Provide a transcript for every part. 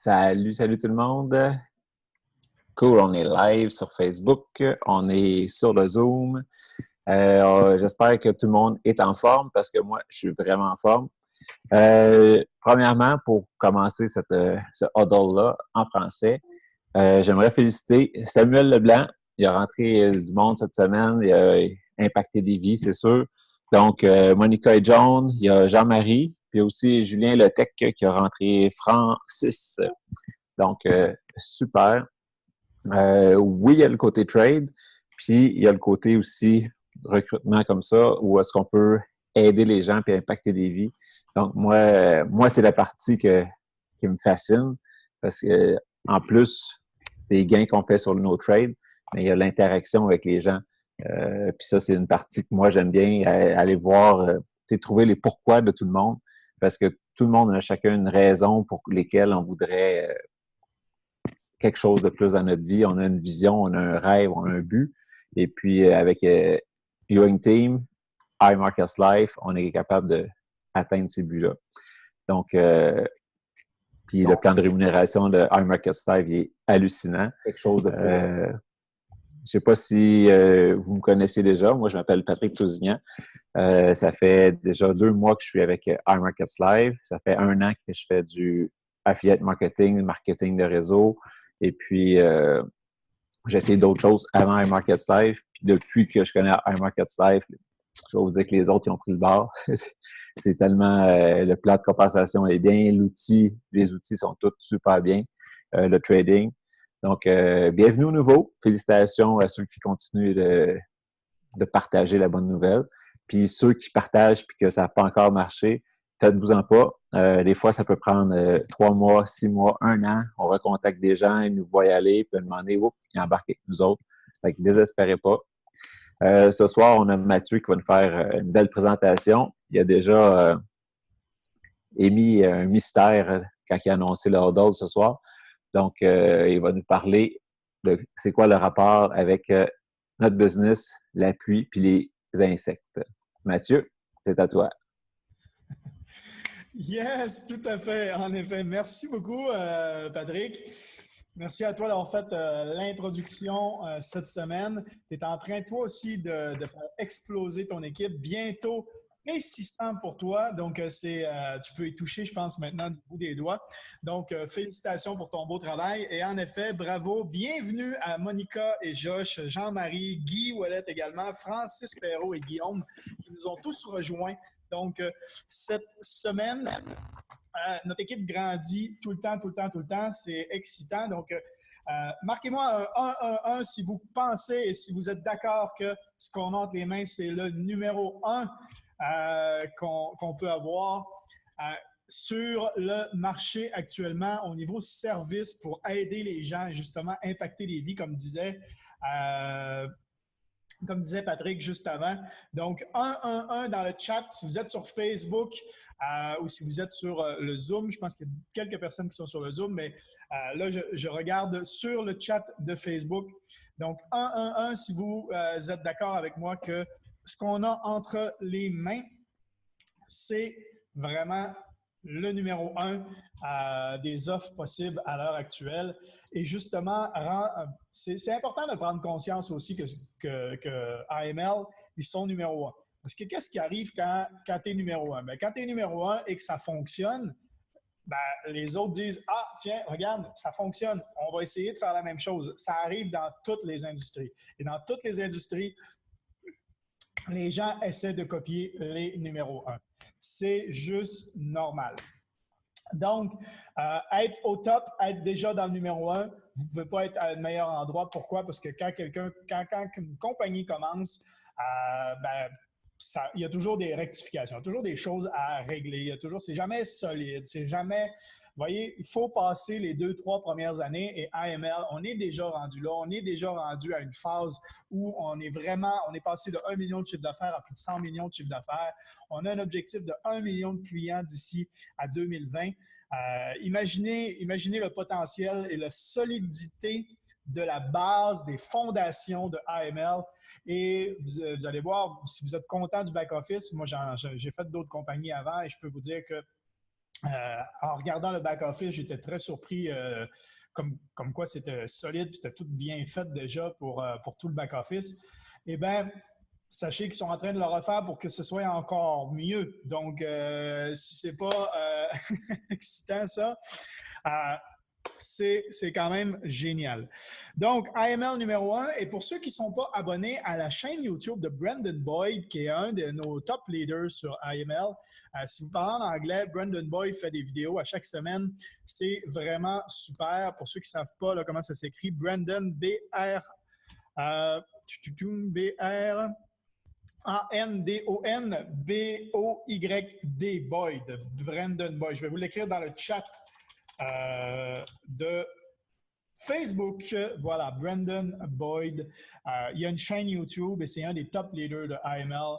Salut, salut tout le monde. Cool, on est live sur Facebook, on est sur le Zoom. J'espère que tout le monde est en forme parce que moi, je suis vraiment en forme. Premièrement, pour commencer ce huddle-là en français, j'aimerais féliciter Samuel Leblanc. Il a rentré du monde cette semaine, il a impacté des vies, c'est sûr. Donc, Monica et John, il y a Jean-Marie, puis aussi Julien Letec qui a rentré Francis. Donc, super. Oui, il y a le côté trade, puis il y a le côté aussi recrutement comme ça, où est-ce qu'on peut aider les gens et impacter des vies. Donc, moi c'est la partie qui me fascine, parce que en plus des gains qu'on fait sur nos trades, mais il y a l'interaction avec les gens. Puis ça, c'est une partie que moi, j'aime bien, aller voir, trouver les pourquoi de tout le monde, parce que tout le monde a chacun une raison pour lesquelles on voudrait quelque chose de plus dans notre vie. On a une vision, on a un rêve, on a un but. Et puis, avec Ewing Team, iMarkets Life, on est capable d'atteindre ces buts-là. Donc, puis le plan de rémunération de iMarkets Life il est hallucinant. Quelque chose de plus. Je ne sais pas si vous me connaissez déjà. Moi, je m'appelle Patrick Tousignan. Ça fait déjà 2 mois que je suis avec iMarkets Live. Ça fait 1 an que je fais du affiliate marketing, marketing de réseau. Et puis, j'ai essayé d'autres choses avant iMarkets Live. Puis depuis que je connais iMarkets Live, je vais vous dire que les autres, ils ont pris le bord. C'est tellement, le plan de compensation est bien, les outils sont tous super bien, le trading. Donc, bienvenue au nouveau. Félicitations à ceux qui continuent de partager la bonne nouvelle. Puis ceux qui partagent puis que ça n'a pas encore marché, faites-vous-en pas. Des fois, ça peut prendre 3 mois, 6 mois, 1 an. On recontacte des gens, ils nous voient aller, puis à un moment donné, ils embarquent avec nous autres. Fait que désespérez pas. Ce soir, on a Mathieu qui va nous faire une belle présentation. Il a déjà émis un mystère quand il a annoncé le huddle ce soir. Donc, il va nous parler de c'est quoi le rapport avec notre business, la pluie puis les insectes. Mathieu, c'est à toi. Yes, tout à fait. En effet. Merci beaucoup, Patrick. Merci à toi d'avoir fait l'introduction cette semaine. Tu es en train, toi aussi, de faire exploser ton équipe. Bientôt, 600 pour toi. Donc, tu peux y toucher, je pense, maintenant du bout des doigts. Donc, félicitations pour ton beau travail. Et en effet, bravo. Bienvenue à Monica et Josh, Jean-Marie, Guy Ouellet également, Francis Perrault et Guillaume, qui nous ont tous rejoints. Donc, cette semaine, notre équipe grandit tout le temps, tout le temps, tout le temps. C'est excitant. Donc, marquez-moi un 1 si vous pensez et si vous êtes d'accord que ce qu'on a entre les mains, c'est le numéro 1 qu'on peut avoir sur le marché actuellement au niveau service pour aider les gens et justement impacter les vies, comme disait Patrick juste avant. Donc, 1 dans le chat. Si vous êtes sur Facebook ou si vous êtes sur le Zoom, je pense qu'il y a quelques personnes qui sont sur le Zoom, mais là, je regarde sur le chat de Facebook. Donc, 1 si vous êtes d'accord avec moi que ce qu'on a entre les mains, c'est vraiment le numéro 1 des offres possibles à l'heure actuelle. Et justement, c'est important de prendre conscience aussi que AML, ils sont numéro 1. Parce que qu'est-ce qui arrive quand tu es numéro 1? Bien, quand tu es numéro 1 et que ça fonctionne, ben, les autres disent « Ah, tiens, regarde, ça fonctionne, on va essayer de faire la même chose. » Ça arrive dans toutes les industries. Et dans toutes les industries, les gens essaient de copier les numéros 1. C'est juste normal. Donc, être au top, être déjà dans le numéro 1, vous ne pouvez pas être à un meilleur endroit. Pourquoi? Parce que quand une compagnie commence, il y a toujours des rectifications, il y a toujours des choses à régler. C'est jamais solide, c'est jamais... Vous voyez, il faut passer les 2-3 premières années et AML, on est déjà rendu là, on est déjà rendu à une phase où on est passé de 1 million de chiffre d'affaires à plus de 100 millions de chiffre d'affaires. On a un objectif de 1 million de clients d'ici à 2020. Imaginez le potentiel et la solidité de la base, des fondations de AML. Et vous allez voir, si vous êtes content du back-office, moi j'ai fait d'autres compagnies avant et je peux vous dire que En regardant le back-office, j'étais très surpris comme quoi c'était solide puis c'était tout bien fait déjà pour tout le back-office. Eh bien, sachez qu'ils sont en train de le refaire pour que ce soit encore mieux. Donc, si c'est pas excitant, ça, euh, c'est quand même génial. Donc, IML numéro 1. Et pour ceux qui ne sont pas abonnés à la chaîne YouTube de Brandon Boyd, qui est un de nos top leaders sur IML, si vous parlez en anglais, Brandon Boyd fait des vidéos à chaque semaine. C'est vraiment super. Pour ceux qui ne savent pas là, comment ça s'écrit, Brandon, B-R, B-R, A-N-D-O-N, B-O-Y-D, Boyd, Brandon Boyd. Je vais vous l'écrire dans le chat de Facebook. Voilà, Brandon Boyd. Il y a une chaîne YouTube et c'est un des top leaders de IML.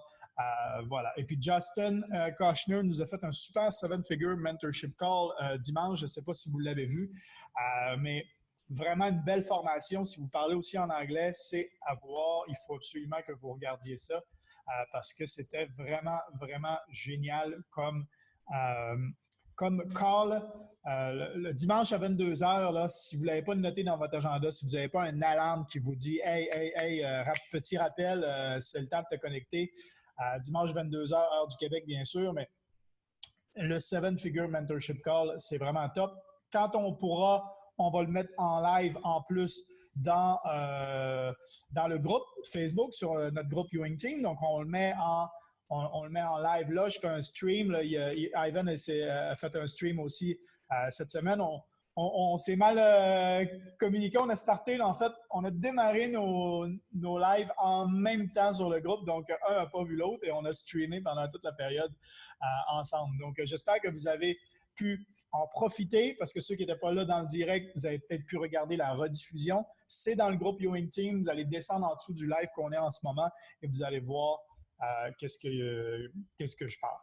Voilà. Et puis Justin Kochner nous a fait un super 7-figure mentorship call dimanche. Je ne sais pas si vous l'avez vu, mais vraiment une belle formation. Si vous parlez aussi en anglais, c'est à voir. Il faut absolument que vous regardiez ça parce que c'était vraiment, vraiment génial comme call. Le dimanche à 22h, là, si vous ne l'avez pas noté dans votre agenda, si vous n'avez pas une alarme qui vous dit Hey, hey, hey, petit rappel, c'est le temps de te connecter. Dimanche 22h, heure du Québec, bien sûr, mais le 7-figure mentorship call, c'est vraiment top. Quand on pourra, on va le mettre en live en plus dans le groupe Facebook, sur notre groupe Ewing Team. Donc, on le met en live là. Je fais un stream. Là. Ivan a fait un stream aussi cette semaine. On s'est mal communiqué. On a starté, là, en fait, on a démarré nos lives en même temps sur le groupe. Donc, un n'a pas vu l'autre et on a streamé pendant toute la période ensemble. Donc, j'espère que vous avez pu en profiter parce que ceux qui n'étaient pas là dans le direct, vous avez peut-être pu regarder la rediffusion. C'est dans le groupe Ewing Team. Vous allez descendre en dessous du live qu'on est en ce moment et vous allez voir qu'est-ce que je parle.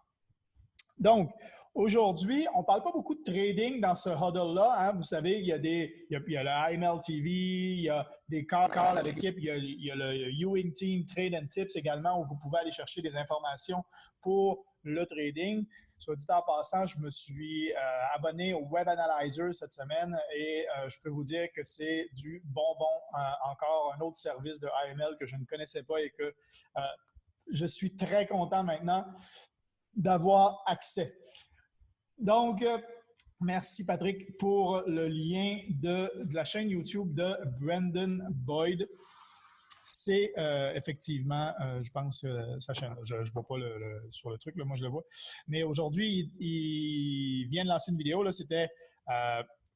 Donc, aujourd'hui, on ne parle pas beaucoup de trading dans ce huddle-là. Hein. Vous savez, il y a le IML TV, il y a des calls avec l'équipe, il y a le Ewing Team Trade and Tips également où vous pouvez aller chercher des informations pour le trading. Soit dit en passant, je me suis abonné au Web Analyzer cette semaine et je peux vous dire que c'est du bonbon. Encore un autre service de IML que je ne connaissais pas et que je suis très content maintenant d'avoir accès. Donc, merci Patrick pour le lien de la chaîne YouTube de Brandon Boyd. C'est effectivement, je pense, sa chaîne. Je ne vois pas sur le truc, là, moi je le vois. Mais aujourd'hui, il vient de lancer une vidéo. C'était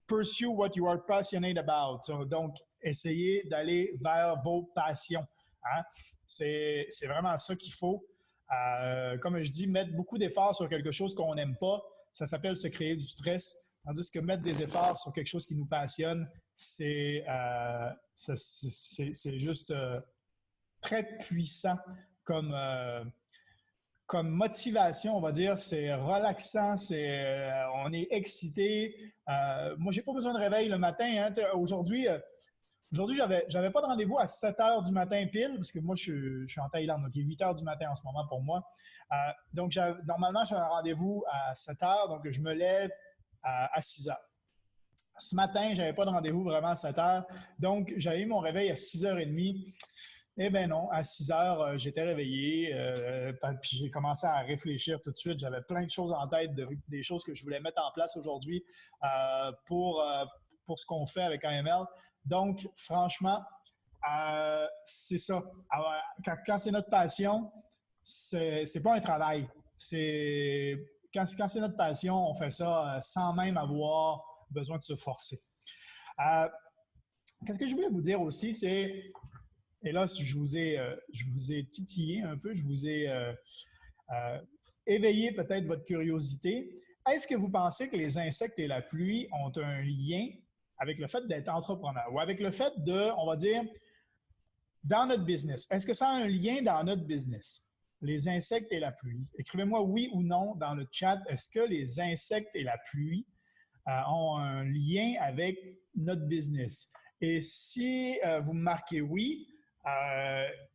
Pursue what you are passionate about. Donc, essayez d'aller vers vos passions. Hein? C'est vraiment ça qu'il faut. Comme je dis, mettre beaucoup d'efforts sur quelque chose qu'on n'aime pas, ça s'appelle se créer du stress. Tandis que mettre des efforts sur quelque chose qui nous passionne, c'est juste très puissant comme motivation, on va dire. C'est relaxant, on est excité. Moi, j'ai pas besoin de réveil le matin. Hein. Aujourd'hui, j'avais pas de rendez-vous à 7 heures du matin pile, parce que moi, je suis en Thaïlande, donc il est 8 heures du matin en ce moment pour moi. Donc, normalement, j'ai un rendez-vous à 7 heures, donc je me lève à 6 heures. Ce matin, je n'avais pas de rendez-vous vraiment à 7 heures, donc j'avais eu mon réveil à 6h30. Eh bien non, à 6 heures, j'étais réveillé, puis j'ai commencé à réfléchir tout de suite. J'avais plein de choses en tête, des choses que je voulais mettre en place aujourd'hui pour ce qu'on fait avec AML. Donc, franchement, c'est ça. Alors, quand c'est notre passion, c'est pas un travail. Quand c'est notre passion, on fait ça sans même avoir besoin de se forcer. Qu'est-ce que je voulais vous dire aussi, c'est, et là, je vous ai titillé un peu, je vous ai éveillé peut-être votre curiosité. Est-ce que vous pensez que les insectes et la pluie ont un lien avec le fait d'être entrepreneur ou avec le fait de, on va dire, dans notre business? Est-ce que ça a un lien dans notre business? Les insectes et la pluie. Écrivez-moi oui ou non dans le chat. Est-ce que les insectes et la pluie ont un lien avec notre business? Et si vous me marquez oui,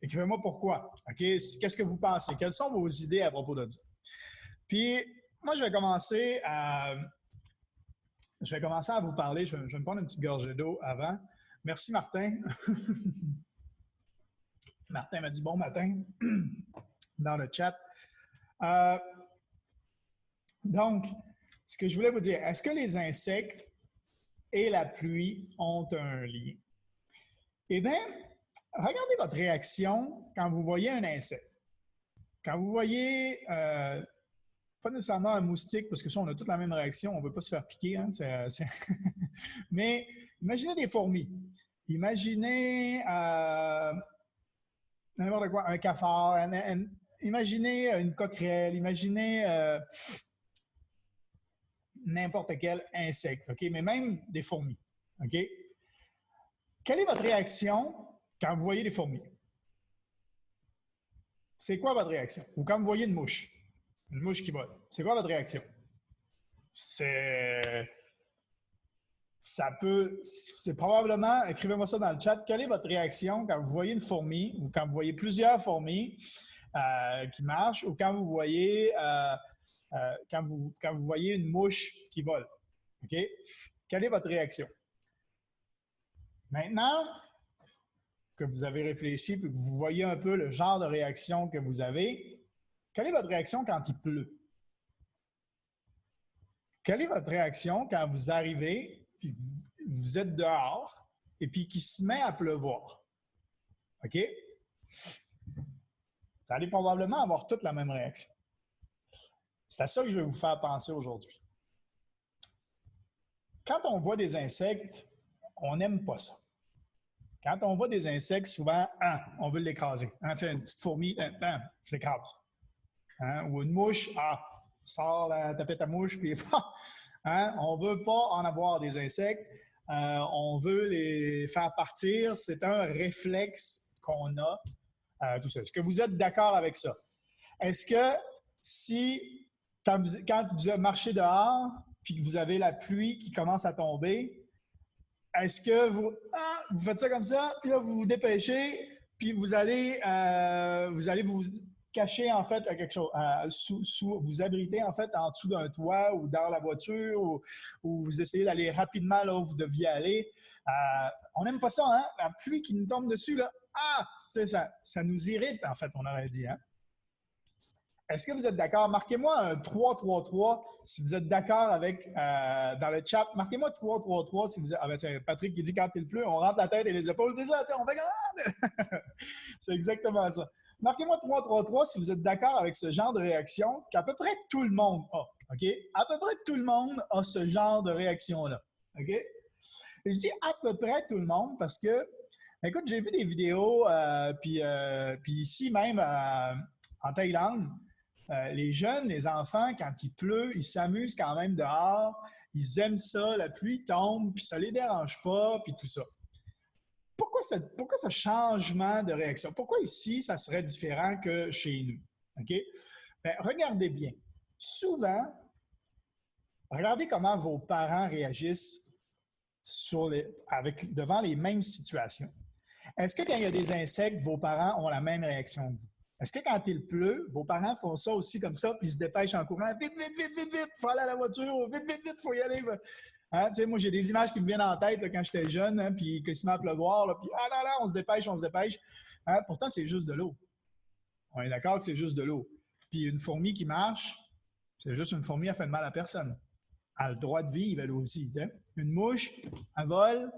écrivez-moi pourquoi. OK? Qu'est-ce que vous pensez? Quelles sont vos idées à propos de ça? Puis, moi, je vais commencer à vous parler. Je vais me prendre une petite gorgée d'eau avant. Merci, Martin. Martin m'a dit bon matin dans le chat. Euh, donc, ce que je voulais vous dire, est-ce que les insectes et la pluie ont un lien? Eh bien, regardez votre réaction quand vous voyez un insecte. Quand vous voyez, pas nécessairement un moustique, parce que ça, on a toute la même réaction, on ne veut pas se faire piquer, hein, mais imaginez des fourmis. Imaginez n'importe quoi, un cafard, imaginez une coquerelle, imaginez n'importe quel insecte, OK? Mais même des fourmis, OK? Quelle est votre réaction quand vous voyez des fourmis? C'est quoi votre réaction? Ou quand vous voyez une mouche qui vole, c'est quoi votre réaction? C'est probablement, écrivez-moi ça dans le chat, quelle est votre réaction quand vous voyez une fourmi ou quand vous voyez plusieurs fourmis qui marchent ou quand vous voyez une mouche qui vole? OK? Quelle est votre réaction? Maintenant que vous avez réfléchi et que vous voyez un peu le genre de réaction que vous avez, quelle est votre réaction quand il pleut? Quelle est votre réaction quand vous arrivez et vous êtes dehors et puis qu'il se met à pleuvoir? OK? Vous allez probablement avoir toute la même réaction. C'est à ça que je vais vous faire penser aujourd'hui. Quand on voit des insectes, on n'aime pas ça. Quand on voit des insectes, souvent, on veut l'écraser. Tiens, une petite fourmi, je l'écrase. Ou une mouche, sors la tapette à mouche, puis on ne veut pas en avoir des insectes. On veut les faire partir. C'est un réflexe qu'on a. Tout ça. Est-ce que vous êtes d'accord avec ça? Est-ce que quand vous marchez dehors, puis que vous avez la pluie qui commence à tomber, est-ce que vous faites ça comme ça, puis là, vous vous dépêchez, puis vous allez vous cacher, en fait, à quelque chose, vous abriter, en fait, en dessous d'un toit ou dans la voiture, ou vous essayez d'aller rapidement là où vous deviez aller. On n'aime pas ça, hein? La pluie qui nous tombe dessus, là, ça nous irrite, en fait, on aurait dit, hein? Est-ce que vous êtes d'accord? Marquez-moi un 3-3-3 si vous êtes d'accord avec dans le chat. Marquez-moi 3-3-3 si vous êtes. Tiens, Patrick qui dit quand il pleut, on rentre la tête et les épaules. C'est ça, tiens, on fait c'est exactement ça. Marquez-moi 3-3-3 si vous êtes d'accord avec ce genre de réaction qu'à peu près tout le monde a. OK? À peu près tout le monde a ce genre de réaction-là. OK? Et je dis à peu près tout le monde parce que, écoute, j'ai vu des vidéos, puis ici même en Thaïlande, les jeunes, les enfants, quand il pleut, ils s'amusent quand même dehors. Ils aiment ça, la pluie tombe, puis ça ne les dérange pas, puis tout ça. Pourquoi ce changement de réaction? Pourquoi ici, ça serait différent que chez nous? OK? Bien, regardez bien. Souvent, regardez comment vos parents réagissent devant les mêmes situations. Est-ce que quand il y a des insectes, vos parents ont la même réaction que vous? Est-ce que quand il pleut, vos parents font ça aussi comme ça, puis ils se dépêchent en courant? Vite, vite, vite, vite, vite, il faut aller à la voiture, vite, vite, vite, il faut y aller. Moi, j'ai des images qui me viennent en tête là, quand j'étais jeune, puis qu'il se met à pleuvoir, là, puis là, on se dépêche, on se dépêche. Pourtant, c'est juste de l'eau. On est d'accord que c'est juste de l'eau. Puis une fourmi qui marche, c'est juste une fourmi, elle fait de mal à personne. Elle a le droit de vivre, elle aussi. Hein? Une mouche, elle vole,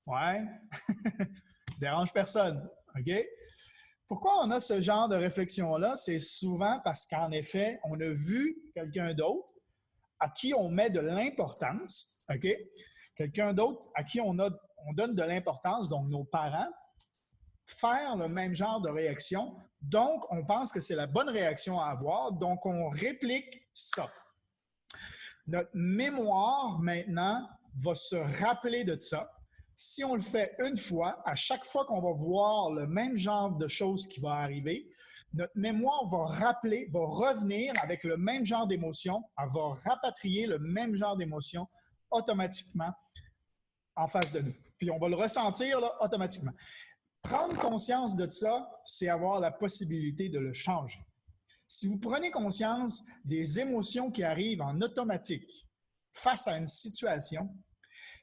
ouais, dérange personne. OK? Pourquoi on a ce genre de réflexion-là? C'est souvent parce qu'en effet, on a vu quelqu'un d'autre à qui on met de l'importance, OK? Quelqu'un d'autre à qui on donne de l'importance, donc nos parents, faire le même genre de réaction. Donc, on pense que c'est la bonne réaction à avoir, donc on réplique ça. Notre mémoire, maintenant, va se rappeler de ça. Si on le fait une fois, à chaque fois qu'on va voir le même genre de choses qui va arriver, notre mémoire va revenir avec le même genre d'émotion, elle va rapatrier le même genre d'émotion automatiquement en face de nous. Puis on va le ressentir là, automatiquement. Prendre conscience de ça, c'est avoir la possibilité de le changer. Si vous prenez conscience des émotions qui arrivent en automatique face à une situation,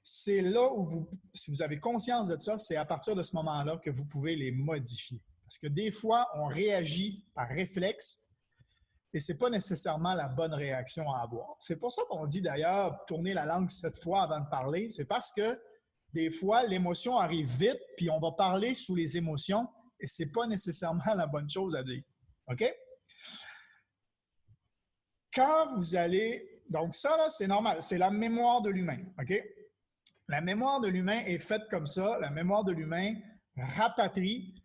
c'est là où si vous avez conscience de ça, c'est à partir de ce moment-là que vous pouvez les modifier. Parce que des fois, on réagit par réflexe et ce n'est pas nécessairement la bonne réaction à avoir. C'est pour ça qu'on dit d'ailleurs tourner la langue 7 fois avant de parler. C'est parce que des fois, l'émotion arrive vite, puis on va parler sous les émotions et ce n'est pas nécessairement la bonne chose à dire. OK? Quand vous allez... Donc ça, là, c'est normal. C'est la mémoire de l'humain. OK? La mémoire de l'humain est faite comme ça. La mémoire de l'humain rapatrie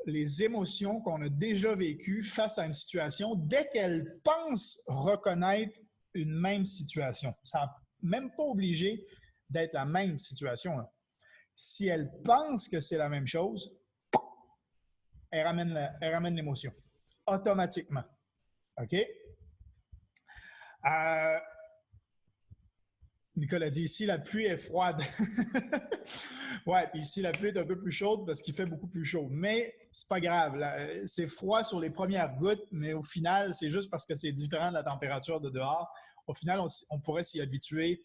les émotions qu'on a déjà vécues face à une situation dès qu'elle pense reconnaître une même situation. Ça n'est même pas obligé d'être la même situation, là. Si elle pense que c'est la même chose, elle ramène l'émotion automatiquement. OK? Nicolas dit ici, la pluie est froide. Ouais, puis ici, la pluie est un peu plus chaude parce qu'il fait beaucoup plus chaud. Mais c'est pas grave. C'est froid sur les premières gouttes, mais au final, c'est juste parce que c'est différent de la température de dehors. Au final, on pourrait s'y habituer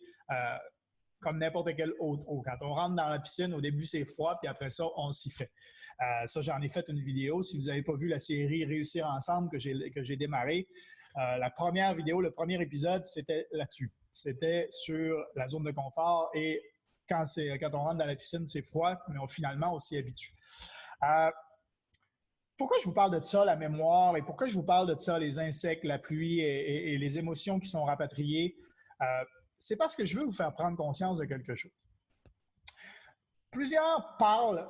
comme n'importe quelle autre eau. Quand on rentre dans la piscine, au début, c'est froid, puis après ça, on s'y fait. Ça, j'en ai fait une vidéo. Si vous n'avez pas vu la série Réussir ensemble que j'ai démarré, la première vidéo, le premier épisode, c'était là-dessus. C'était sur la zone de confort et quand on rentre dans la piscine, c'est froid, mais finalement, on s'y habitue. Pourquoi je vous parle de ça, la mémoire, et pourquoi je vous parle de ça, les insectes, la pluie et les émotions qui sont rapatriées? C'est parce que je veux vous faire prendre conscience de quelque chose. Plusieurs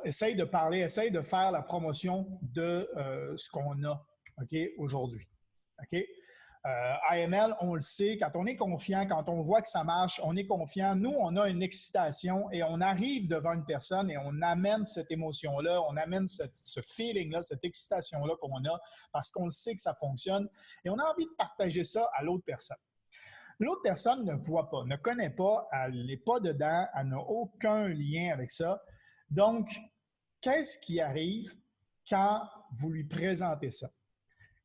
essayent de faire la promotion de ce qu'on a, OK, aujourd'hui. OK? AML, on le sait, quand on est confiant, quand on voit que ça marche, on est confiant. Nous, on a une excitation et on arrive devant une personne et on amène cette émotion-là, on amène ce feeling-là, cette excitation-là qu'on a parce qu'on le sait que ça fonctionne et on a envie de partager ça à l'autre personne. L'autre personne ne voit pas, ne connaît pas, elle n'est pas dedans, elle n'a aucun lien avec ça. Donc, qu'est-ce qui arrive quand vous lui présentez ça?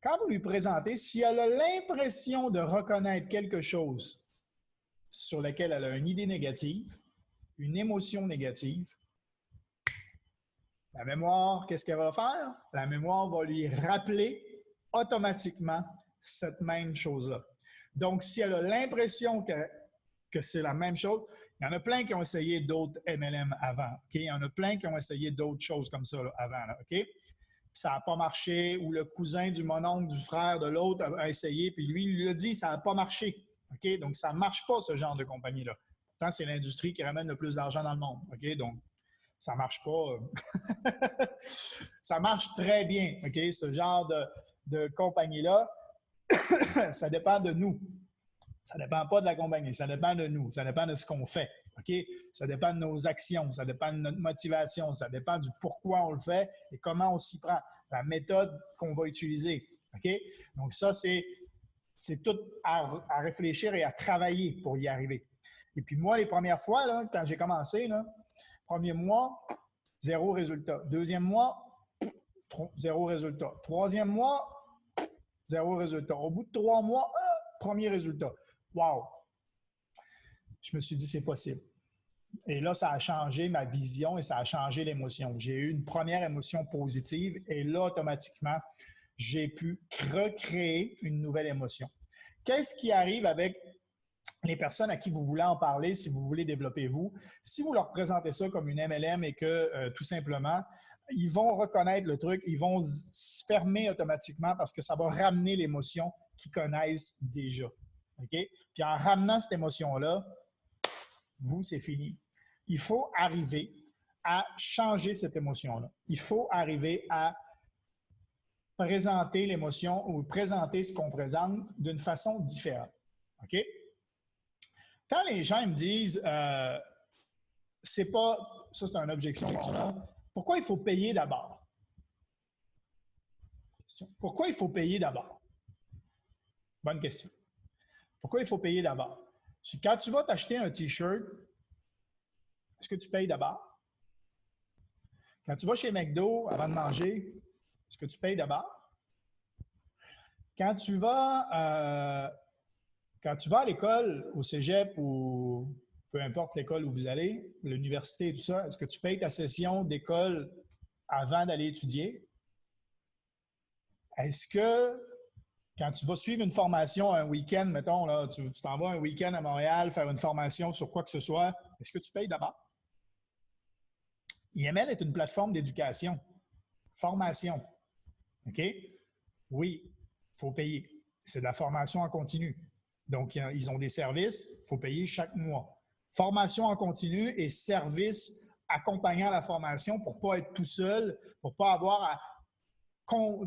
Quand vous lui présentez, si elle a l'impression de reconnaître quelque chose sur lequel elle a une idée négative, une émotion négative, la mémoire, qu'est-ce qu'elle va faire? La mémoire va lui rappeler automatiquement cette même chose-là. Donc, si elle a l'impression que c'est la même chose, il y en a plein qui ont essayé d'autres MLM avant. Okay? Il y en a plein qui ont essayé d'autres choses comme ça là, avant. Là, OK? Ça n'a pas marché, ou le cousin du mononcle, du frère de l'autre a essayé, puis lui, il lui a dit, ça n'a pas marché. OK? Donc, ça ne marche pas, ce genre de compagnie-là. Pourtant, c'est l'industrie qui ramène le plus d'argent dans le monde. OK? Donc, ça ne marche pas. Ça marche très bien. OK? Ce genre de compagnie-là, ça dépend de nous. Ça ne dépend pas de la compagnie, ça dépend de nous, ça dépend de ce qu'on fait. OK? Ça dépend de nos actions, ça dépend de notre motivation, ça dépend du pourquoi on le fait et comment on s'y prend, la méthode qu'on va utiliser. OK? Donc, ça, c'est tout à réfléchir et à travailler pour y arriver. Et puis, moi, les premières fois, là, quand j'ai commencé, là, premier mois, 0 résultat. Deuxième mois, 0 résultat. Troisième mois, 0 résultat. Au bout de 3 mois, premier résultat. Wow! Je me suis dit, c'est possible. Et là, ça a changé ma vision et ça a changé l'émotion. J'ai eu une première émotion positive et là, automatiquement, j'ai pu recréer une nouvelle émotion. Qu'est-ce qui arrive avec les personnes à qui vous voulez en parler, si vous voulez développer vous? Si vous leur présentez ça comme une MLM et que, tout simplement, ils vont reconnaître le truc, ils vont se fermer automatiquement parce que ça va ramener l'émotion qu'ils connaissent déjà. OK? Puis en ramenant cette émotion-là, vous, c'est fini. Il faut arriver à changer cette émotion-là. Il faut arriver à présenter l'émotion ou présenter ce qu'on présente d'une façon différente. OK? Quand les gens me disent, c'est pas, ça c'est une objection, pourquoi il faut payer d'abord? Pourquoi il faut payer d'abord? Bonne question. Pourquoi il faut payer d'abord? Quand tu vas t'acheter un T-shirt, est-ce que tu payes d'abord? Quand tu vas chez McDo avant de manger, est-ce que tu payes d'abord? quand tu vas à l'école, au cégep ou peu importe l'école où vous allez, l'université et tout ça, est-ce que tu payes ta session d'école avant d'aller étudier? Est-ce que quand tu vas suivre une formation un week-end, mettons, là, tu t'en vas un week-end à Montréal faire une formation sur quoi que ce soit, est-ce que tu payes d'abord? IML est une plateforme d'éducation, formation. OK? Oui, il faut payer. C'est de la formation en continu. Donc, ils ont des services, il faut payer chaque mois. Formation en continu et services accompagnant la formation pour ne pas être tout seul, pour ne pas avoir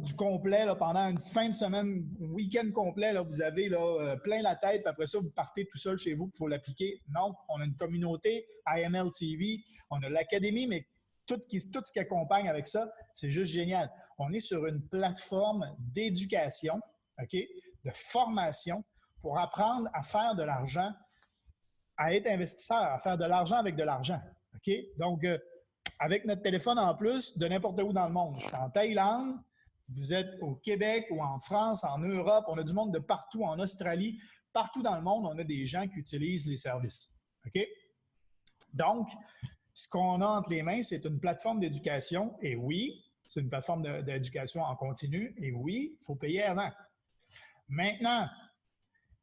du complet là, pendant une fin de semaine, un week-end complet, là, vous avez là, plein la tête, puis après ça, vous partez tout seul chez vous, il faut l'appliquer. Non, on a une communauté, IML TV, on a l'académie, mais tout ce qui accompagne avec ça, c'est juste génial. On est sur une plateforme d'éducation, OK, de formation pour apprendre à faire de l'argent, à être investisseur, à faire de l'argent avec de l'argent. OK? Donc, avec notre téléphone en plus, de n'importe où dans le monde. Je suis en Thaïlande, vous êtes au Québec ou en France, en Europe, on a du monde de partout, en Australie, partout dans le monde, on a des gens qui utilisent les services. OK? Donc, ce qu'on a entre les mains, c'est une plateforme d'éducation. Et oui, c'est une plateforme d'éducation en continu. Et oui, il faut payer avant. Maintenant,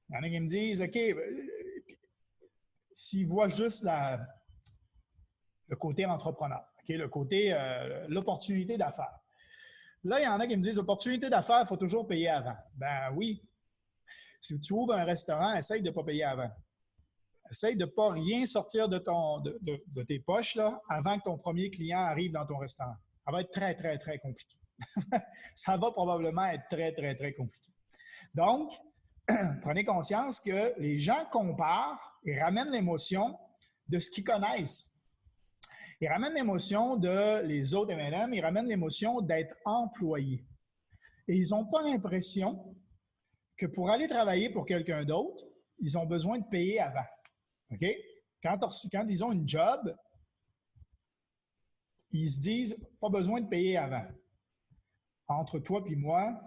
il y en a qui me disent, OK, s'ils voient juste le côté entrepreneur, OK, le côté, l'opportunité d'affaires. Là, il y en a qui me disent, opportunité d'affaires, il faut toujours payer avant. Ben oui. Si tu ouvres un restaurant, essaye de ne pas payer avant. Essaye de ne pas rien sortir de tes poches là, avant que ton premier client arrive dans ton restaurant. Ça va être très, très, très compliqué. Ça va probablement être très, très, très compliqué. Donc, prenez conscience que les gens comparent et ramènent l'émotion de ce qu'ils connaissent. Ils ramènent l'émotion de les autres MLM, ils ramènent l'émotion d'être employé. Et ils n'ont pas l'impression que pour aller travailler pour quelqu'un d'autre, ils ont besoin de payer avant. OK? Quand ils ont une job, ils se disent pas besoin de payer avant. Entre toi et moi,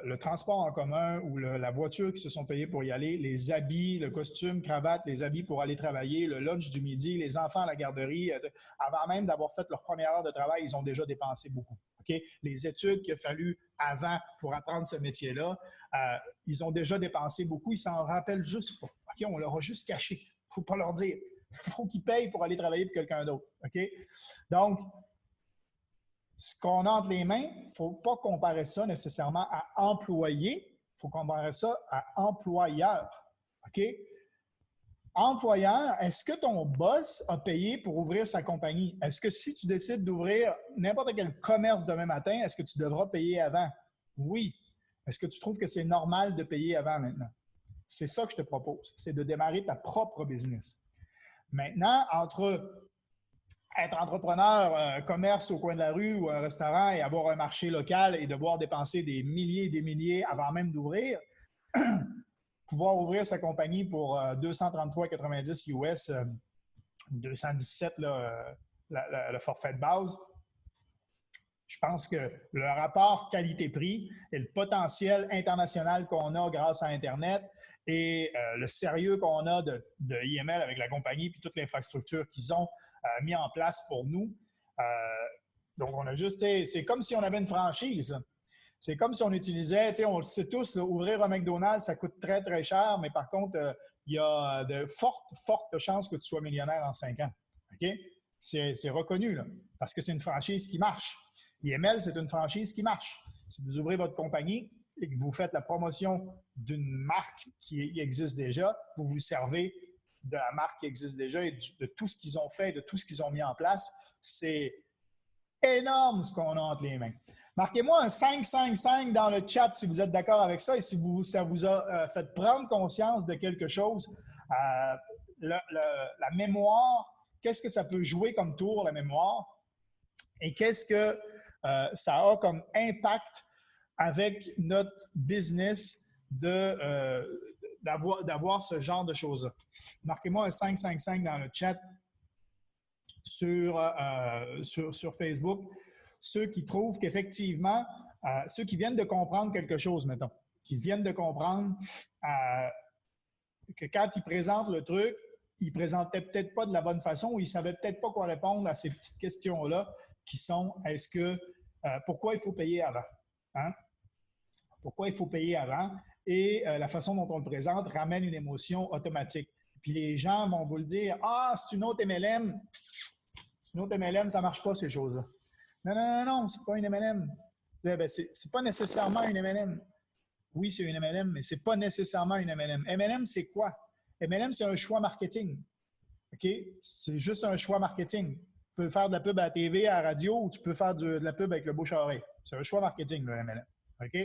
le transport en commun ou la voiture qui se sont payés pour y aller, les habits, le costume, cravate, les habits pour aller travailler, le lunch du midi, les enfants à la garderie, avant même d'avoir fait leur première heure de travail, ils ont déjà dépensé beaucoup. Okay? Les études qu'il a fallu avant pour apprendre ce métier-là, ils ont déjà dépensé beaucoup, ils s'en rappellent juste pas. Okay? On leur a juste caché. Il ne faut pas leur dire. Il faut qu'ils payent pour aller travailler pour quelqu'un d'autre. Okay? Donc, ce qu'on a entre les mains, il ne faut pas comparer ça nécessairement à employé, il faut comparer ça à employeur. OK? Employeur, est-ce que ton boss a payé pour ouvrir sa compagnie? Est-ce que si tu décides d'ouvrir n'importe quel commerce demain matin, est-ce que tu devras payer avant? Oui. Est-ce que tu trouves que c'est normal de payer avant maintenant? C'est ça que je te propose, c'est de démarrer ta propre business. Maintenant, entre être entrepreneur, commerce au coin de la rue ou un restaurant et avoir un marché local et devoir dépenser des milliers et des milliers avant même d'ouvrir, pouvoir ouvrir sa compagnie pour 233,90 US, 217 là, le forfait de base, je pense que le rapport qualité-prix et le potentiel international qu'on a grâce à Internet et le sérieux qu'on a de IML avec la compagnie puis toute l'infrastructure qu'ils ont mis en place pour nous. Donc, on a juste, c'est comme si on avait une franchise. C'est comme si on utilisait, on le sait tous, là, ouvrir un McDonald's, ça coûte très, très cher, mais par contre, il y a de fortes chances que tu sois millionnaire en 5 ans. OK? C'est reconnu, là, parce que c'est une franchise qui marche. IML, c'est une franchise qui marche. Si vous ouvrez votre compagnie et que vous faites la promotion d'une marque qui existe déjà, vous vous servez de la marque qui existe déjà et de tout ce qu'ils ont fait, de tout ce qu'ils ont mis en place. C'est énorme ce qu'on a entre les mains. Marquez-moi un 5-5-5 dans le chat si vous êtes d'accord avec ça et si ça vous a fait prendre conscience de quelque chose. La mémoire, qu'est-ce que ça peut jouer comme tour, la mémoire? Et qu'est-ce que ça a comme impact avec notre business d'avoir ce genre de choses-là. Marquez-moi un 5-5-5 dans le chat sur Facebook. Ceux qui trouvent qu'effectivement, ceux qui viennent de comprendre quelque chose, mettons. qui viennent de comprendre que quand ils présentent le truc, ils ne présentaient peut-être pas de la bonne façon ou ils ne savaient peut-être pas quoi répondre à ces petites questions-là qui sont pourquoi il faut payer avant? Hein? Pourquoi il faut payer avant? Et la façon dont on le présente ramène une émotion automatique. Puis les gens vont vous le dire, « Ah, c'est une autre MLM. » C'est une autre MLM, ça ne marche pas, ces choses-là. Non, non, non, non, c'est pas une MLM. C'est pas nécessairement une MLM. Oui, c'est une MLM, mais c'est pas nécessairement une MLM. MLM, c'est quoi? MLM, c'est un choix marketing. OK? C'est juste un choix marketing. Tu peux faire de la pub à la TV, à la radio, ou tu peux faire de la pub avec le bouche à oreille. C'est un choix marketing, le MLM. OK?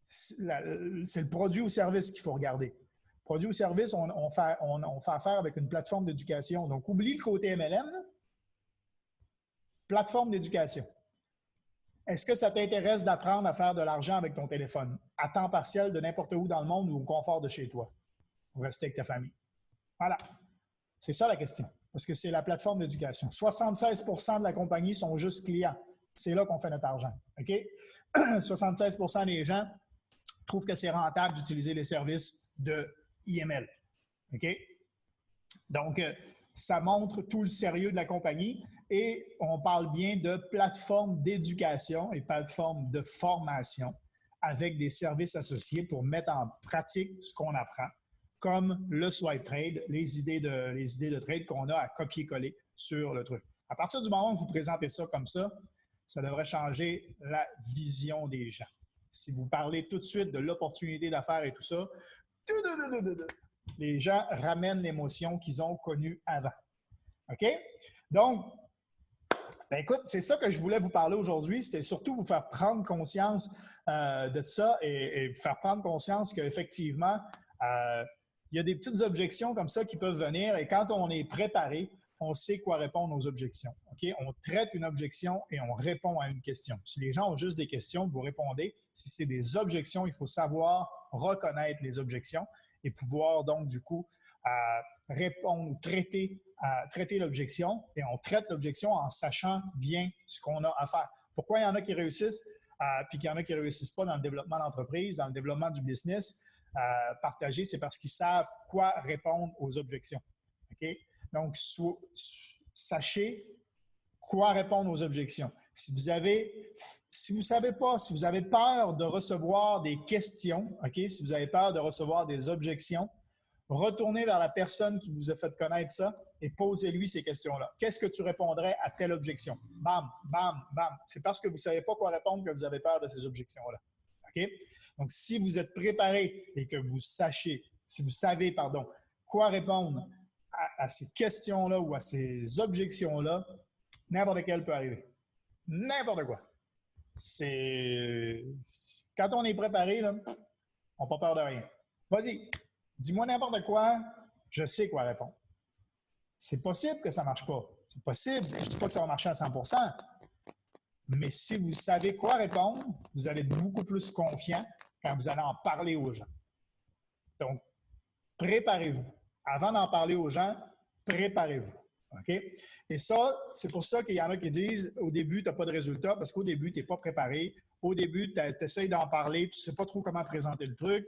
C'est le produit ou service qu'il faut regarder. Produit ou service, on fait affaire avec une plateforme d'éducation. Donc, oublie le côté MLM. Là. Plateforme d'éducation. Est-ce que ça t'intéresse d'apprendre à faire de l'argent avec ton téléphone, à temps partiel, de n'importe où dans le monde ou au confort de chez toi, pour rester avec ta famille? Voilà. C'est ça la question, parce que c'est la plateforme d'éducation. 76 % de la compagnie sont juste clients. C'est là qu'on fait notre argent. OK? 76 % des gens trouvent que c'est rentable d'utiliser les services de IML. OK? Donc, ça montre tout le sérieux de la compagnie et on parle bien de plateforme d'éducation et plateforme de formation avec des services associés pour mettre en pratique ce qu'on apprend, comme le swipe trade, les idées de trade qu'on a à copier-coller sur le truc. À partir du moment où vous présentez ça comme ça devrait changer la vision des gens. Si vous parlez tout de suite de l'opportunité d'affaires et tout ça, les gens ramènent l'émotion qu'ils ont connue avant. OK? Donc, ben écoute, c'est ça que je voulais vous parler aujourd'hui. C'était surtout vous faire prendre conscience de ça et vous faire prendre conscience qu'effectivement, il y a des petites objections comme ça qui peuvent venir et quand on est préparé, on sait quoi répondre aux objections. OK? On traite une objection et on répond à une question. Si les gens ont juste des questions, vous répondez. Si c'est des objections, il faut savoir reconnaître les objections et pouvoir donc, du coup, répondre, traiter l'objection. Et on traite l'objection en sachant bien ce qu'on a à faire. Pourquoi il y en a qui réussissent puis qu'il y en a qui ne réussissent pas dans le développement d'entreprise, dans le développement du business partagé, c'est parce qu'ils savent quoi répondre aux objections. OK? Donc, sachez quoi répondre aux objections. Si vous ne savez pas, si vous avez peur de recevoir des questions, OK, si vous avez peur de recevoir des objections, retournez vers la personne qui vous a fait connaître ça et posez-lui ces questions-là. Qu'est-ce que tu répondrais à telle objection? Bam, bam, bam. C'est parce que vous ne savez pas quoi répondre que vous avez peur de ces objections-là. OK? Donc, si vous êtes préparé et que vous savez, quoi répondre à ces questions-là ou à ces objections-là, n'importe quel peut arriver. N'importe quoi. Quand on est préparé, là, on n'a pas peur de rien. Vas-y, dis-moi n'importe quoi, je sais quoi répondre. C'est possible que ça ne marche pas. C'est possible, je ne dis pas que ça va marcher à 100%, mais si vous savez quoi répondre, vous allez être beaucoup plus confiant quand vous allez en parler aux gens. Donc, préparez-vous. Avant d'en parler aux gens, préparez-vous. OK? Et ça, c'est pour ça qu'il y en a qui disent au début, tu n'as pas de résultat parce qu'au début, tu n'es pas préparé. Au début, tu essaies d'en parler, tu ne sais pas trop comment présenter le truc.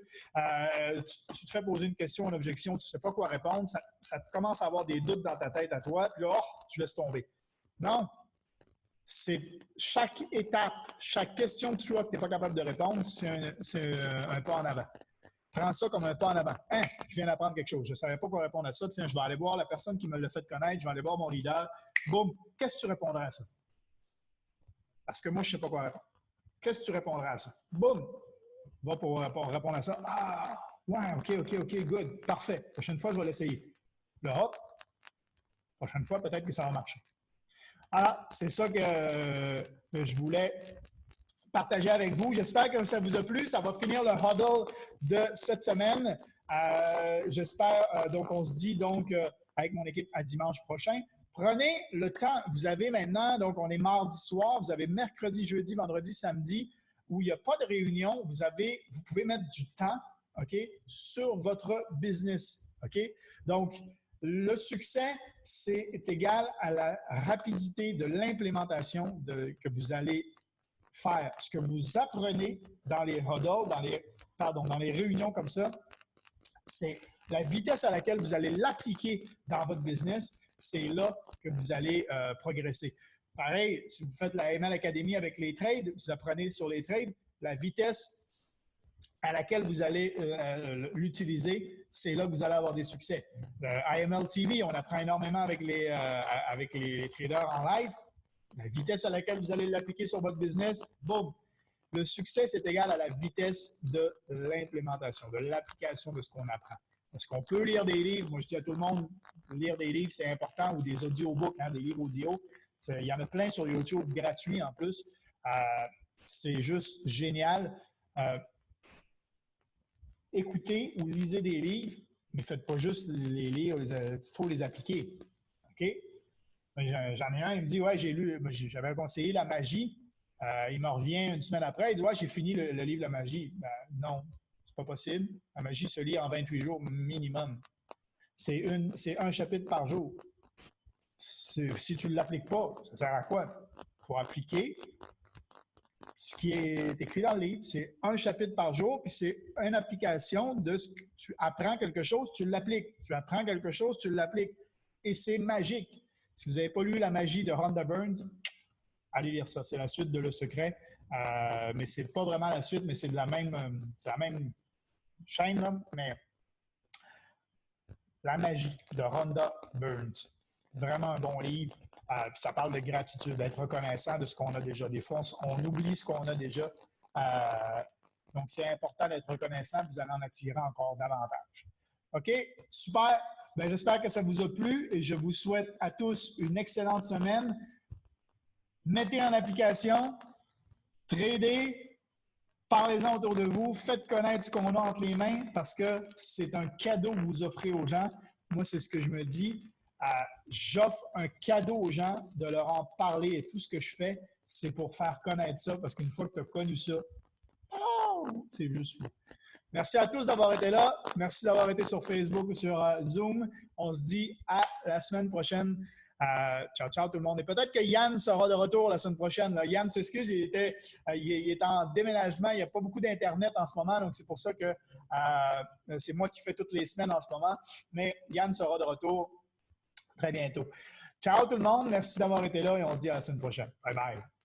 Tu te fais poser une question, une objection, tu ne sais pas quoi répondre. Ça commence à avoir des doutes dans ta tête à toi. Puis là, tu laisses tomber. Non. C'est chaque étape, chaque question que tu as que tu n'es pas capable de répondre, c'est un pas en avant. Prends ça comme un pas en avant. Hein, je viens d'apprendre quelque chose. Je ne savais pas quoi répondre à ça. Tiens, je vais aller voir la personne qui me l'a fait connaître. Je vais aller voir mon leader. Boum, qu'est-ce que tu répondrais à ça? Parce que moi, je ne sais pas quoi répondre. Qu'est-ce que tu répondrais à ça? Boum, va pour répondre à ça. Ah, ouais, OK, good, parfait. Prochaine fois, je vais l'essayer. Là, hop, prochaine fois, peut-être que ça va marcher. Alors, c'est ça que je voulais partager avec vous. J'espère que ça vous a plu. Ça va finir le huddle de cette semaine. J'espère, donc on se dit donc avec mon équipe à dimanche prochain. Prenez le temps. Vous avez maintenant, donc on est mardi soir, vous avez mercredi, jeudi, vendredi, samedi, où il n'y a pas de réunion. Vous pouvez mettre du temps, OK, sur votre business. OK? Donc, le succès, c'est égal à la rapidité de l'implémentation que vous allez faire. Ce que vous apprenez dans les huddles, dans les réunions comme ça, c'est la vitesse à laquelle vous allez l'appliquer dans votre business, c'est là que vous allez progresser. Pareil, si vous faites la ML Academy avec les trades, vous apprenez sur les trades, la vitesse à laquelle vous allez l'utiliser, c'est là que vous allez avoir des succès. IML TV, on apprend énormément avec les traders en live. La vitesse à laquelle vous allez l'appliquer sur votre business, boum! Le succès, c'est égal à la vitesse de l'implémentation, de l'application de ce qu'on apprend. Est-ce qu'on peut lire des livres? Moi, je dis à tout le monde, lire des livres, c'est important, ou des audiobooks, des livres audio. Il y en a plein sur YouTube, gratuits en plus. C'est juste génial. Écoutez ou lisez des livres, mais faites pas juste les lire, il faut les appliquer. OK? J'en ai un, il me dit, ouais, j'avais conseillé La Magie. Il me revient une semaine après, il dit, ouais, j'ai fini le livre La Magie. Ben, non, c'est pas possible. La magie se lit en 28 jours minimum. C'est un chapitre par jour. Si tu ne l'appliques pas, ça sert à quoi? Il faut appliquer ce qui est écrit dans le livre. C'est un chapitre par jour, puis c'est une application de ce que tu apprends quelque chose, tu l'appliques. Tu apprends quelque chose, tu l'appliques. Et c'est magique. Si vous n'avez pas lu La Magie de Rhonda Burns, allez lire ça. C'est la suite de Le Secret. Mais ce n'est pas vraiment la suite, mais c'est la même chaîne, là. Mais La Magie de Rhonda Burns. Vraiment un bon livre. Puis ça parle de gratitude, d'être reconnaissant de ce qu'on a déjà. Des fois, on oublie ce qu'on a déjà. Donc, c'est important d'être reconnaissant. Vous allez en attirer encore davantage. OK? Super. Bien, j'espère que ça vous a plu et je vous souhaite à tous une excellente semaine. Mettez en application, tradez, parlez-en autour de vous, faites connaître ce qu'on a entre les mains parce que c'est un cadeau que vous offrez aux gens. Moi, c'est ce que je me dis. J'offre un cadeau aux gens de leur en parler et tout ce que je fais, c'est pour faire connaître ça parce qu'une fois que tu as connu ça, c'est juste fou. Merci à tous d'avoir été là. Merci d'avoir été sur Facebook ou sur Zoom. On se dit à la semaine prochaine. Ciao, ciao tout le monde. Et peut-être que Yann sera de retour la semaine prochaine. Là. Yann s'excuse, il est en déménagement. Il n'y a pas beaucoup d'Internet en ce moment, donc c'est pour ça que c'est moi qui fais toutes les semaines en ce moment. Mais Yann sera de retour très bientôt. Ciao tout le monde. Merci d'avoir été là et on se dit à la semaine prochaine. Bye bye.